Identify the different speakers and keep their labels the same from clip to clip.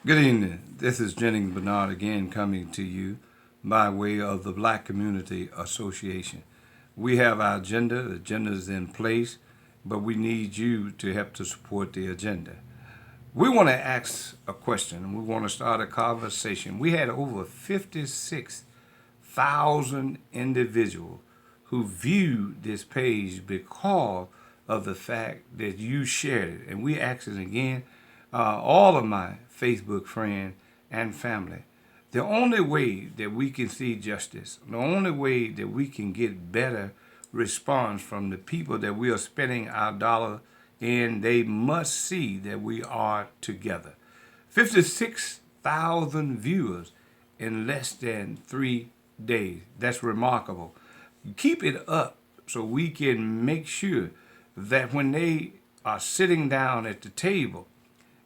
Speaker 1: Good evening. This is Jennings Bernard again coming to you by way of the Black Community Association. We have our agenda. The agenda is in place, but we need you to help to support the agenda. We want to ask a question and we want to start a conversation. We had over 56,000 individuals who viewed this page because of the fact that you shared it. And we asking again, all of my Facebook friends and family, the only way that we can see justice, the only way that we can get better response from the people that we are spending our dollar in, they must see that we are together. 56,000 viewers in less than 3 days. That's remarkable. Keep it up so we can make sure that when they are sitting down at the table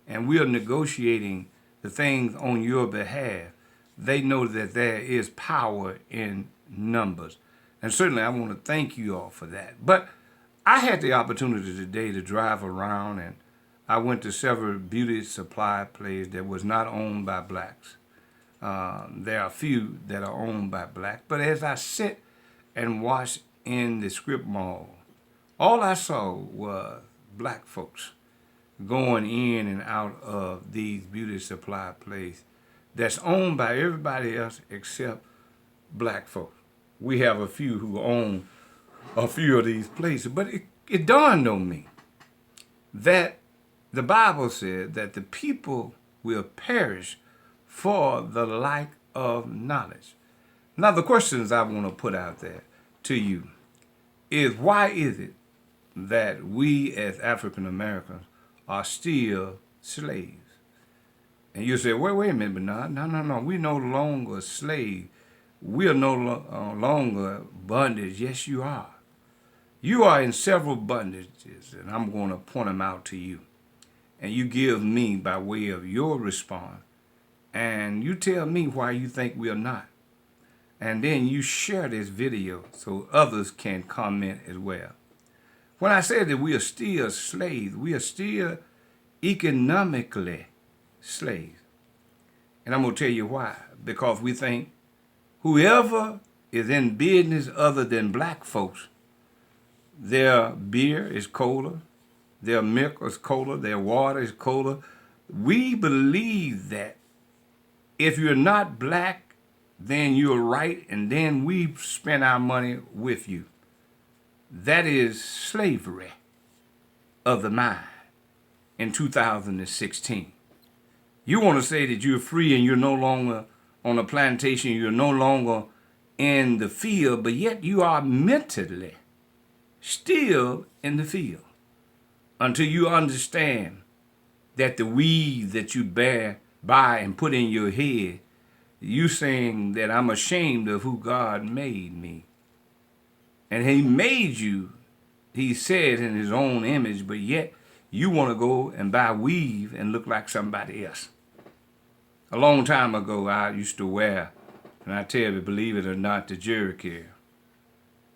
Speaker 1: and we are negotiating the things on your behalf, they know that there is power in numbers. And certainly I want to thank you all for that. But I had the opportunity today to drive around, and I went to several beauty supply places that was not owned by blacks. There are a few that are owned by blacks. But as I sit and watch in the strip mall, all I saw was black folks going in and out of these beauty supply places that's owned by everybody else except black folks. We have a few who own a few of these places, but it dawned on me that the Bible said that the people will perish for the lack of knowledge. Now, the questions I want to put out there to you is, why is it that we as African Americans are still slaves? And you say, wait a minute, Bernard. No. We're no longer slaves. We are no longer bondage. Yes, you are. You are in several bondages, and I'm going to point them out to you. And you give me by way of your response, and you tell me why you think we are not. And then you share this video so others can comment as well. When I said that we are still slaves, we are still economically slaves. And I'm going to tell you why. Because we think whoever is in business other than black folks, their beer is colder, their milk is colder, their water is colder. We believe that if you're not black, then you're right, and then we spend our money with you. That is slavery of the mind in 2016. You want to say that you're free and you're no longer on a plantation, you're no longer in the field, but yet you are mentally still in the field until you understand that the weave that you buy and put in your head, you saying that I'm ashamed of who God made me. And he made you, he said, in his own image, but yet you want to go and buy weave and look like somebody else. A long time ago, I used to wear, and I tell you, believe it or not, the jerry.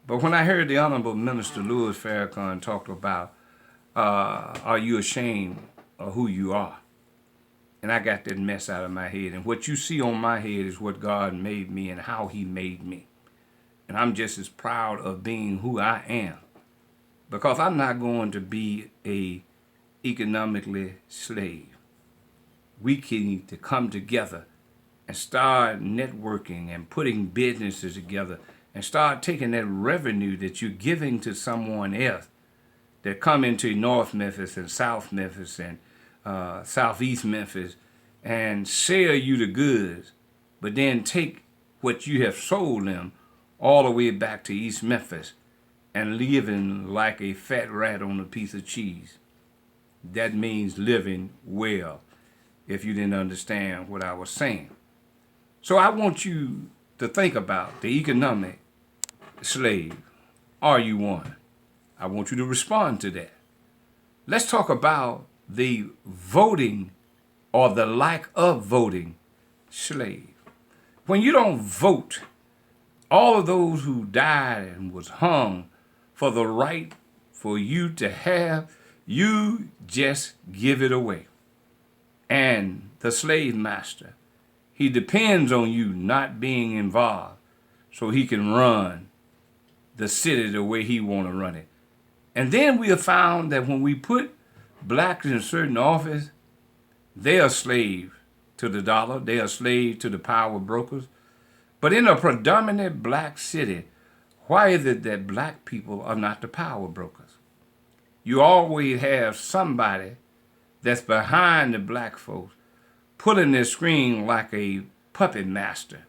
Speaker 1: But when I heard the Honorable Minister Louis Farrakhan talk about, are you ashamed of who you are? And I got that mess out of my head. And what you see on my head is what God made me and how he made me. And I'm just as proud of being who I am, because I'm not going to be a economically slave. We need to come together and start networking and putting businesses together and start taking that revenue that you're giving to someone else that come into North Memphis and South Memphis and Southeast Memphis and sell you the goods, but then take what you have sold them all the way back to East Memphis and living like a fat rat on a piece of cheese. That means living well, if you didn't understand what I was saying. So I want you to think about the economic slave. Are you one? I want you to respond to that. Let's talk about the voting or the lack of voting slave. When you don't vote, all of those who died and was hung for the right for you to have, you just give it away. and the slave master. He depends on you not being involved so he can run the city the way he want to run it. And then we have found that when we put blacks in certain office, they are slaves to the dollar. They are slaves to the power brokers. But in a predominant black city, why is it that black people are not the power brokers? You always have somebody that's behind the black folks pulling their string like a puppet master.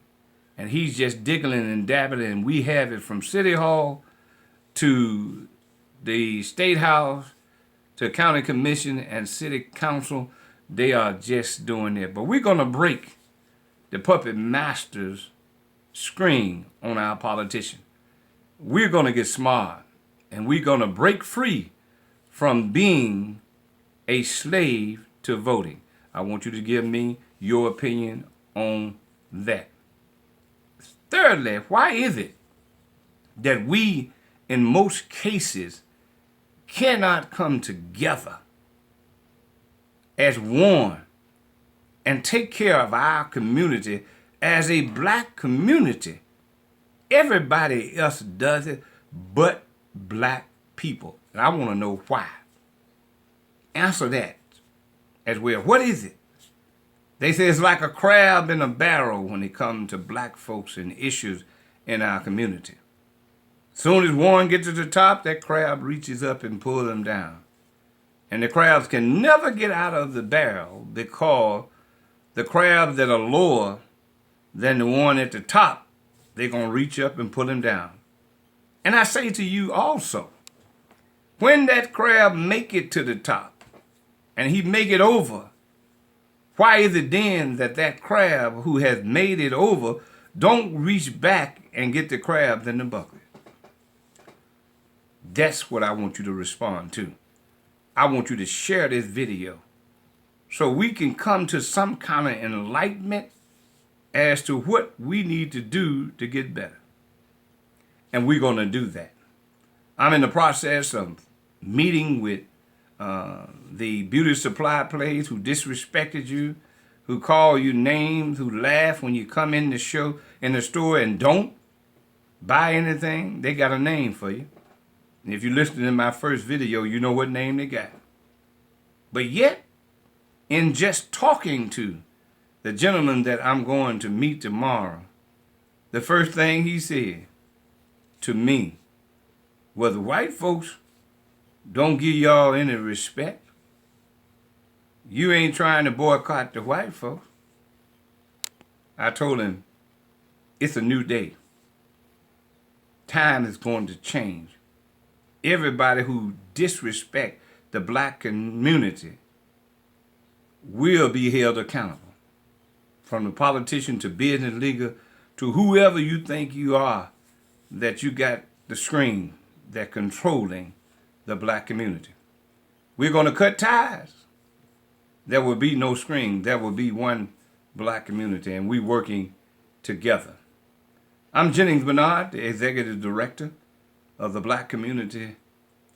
Speaker 1: And he's just diggling and dabbling, and we have it from City Hall to the State House to County Commission and City Council. They are just doing it. But we're going to break the puppet master's string on our politician. We're going to get smart, and we're going to break free from being a slave to voting. I want you to give me your opinion on that. Thirdly, why is it that we, in most cases, cannot come together as one and take care of our community as a black community? Everybody else does it but black people. And I want to know why. Answer that as well. What is it? They say it's like a crab in a barrel when it comes to black folks and issues in our community. Soon as one gets to the top, that crab reaches up and pulls them down. And the crabs can never get out of the barrel because the crabs that are lower than the one at the top, they're going to reach up and pull them down. And I say to you also, when that crab make it to the top and he make it over, why is it then that that crab who has made it over don't reach back and get the crabs in the bucket? That's what I want you to respond to. I want you to share this video so we can come to some kind of enlightenment as to what we need to do to get better. And we're going to do that. I'm in the process of meeting with the beauty supply place who disrespected you, who call you names, who laugh when you come in the store and don't buy anything. They got a name for you. And if you listened to my first video, you know what name they got. But yet, in just talking to the gentleman that I'm going to meet tomorrow, the first thing he said to me was, white folks don't give y'all any respect. You ain't trying to boycott the white folks. I told him, it's a new day. Time is going to change. Everybody who disrespect the black community will be held accountable. From the politician to business leader to whoever you think you are, that you got the screen that controlling the black community. We're going to cut ties. There will be no screen. There will be one black community, and we're working together. I'm Jennings Bernard, the Executive Director of the Black Community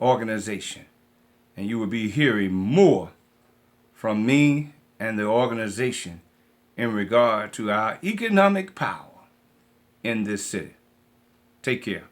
Speaker 1: Organization, and you will be hearing more from me and the organization in regard to our economic power in this city. Take care.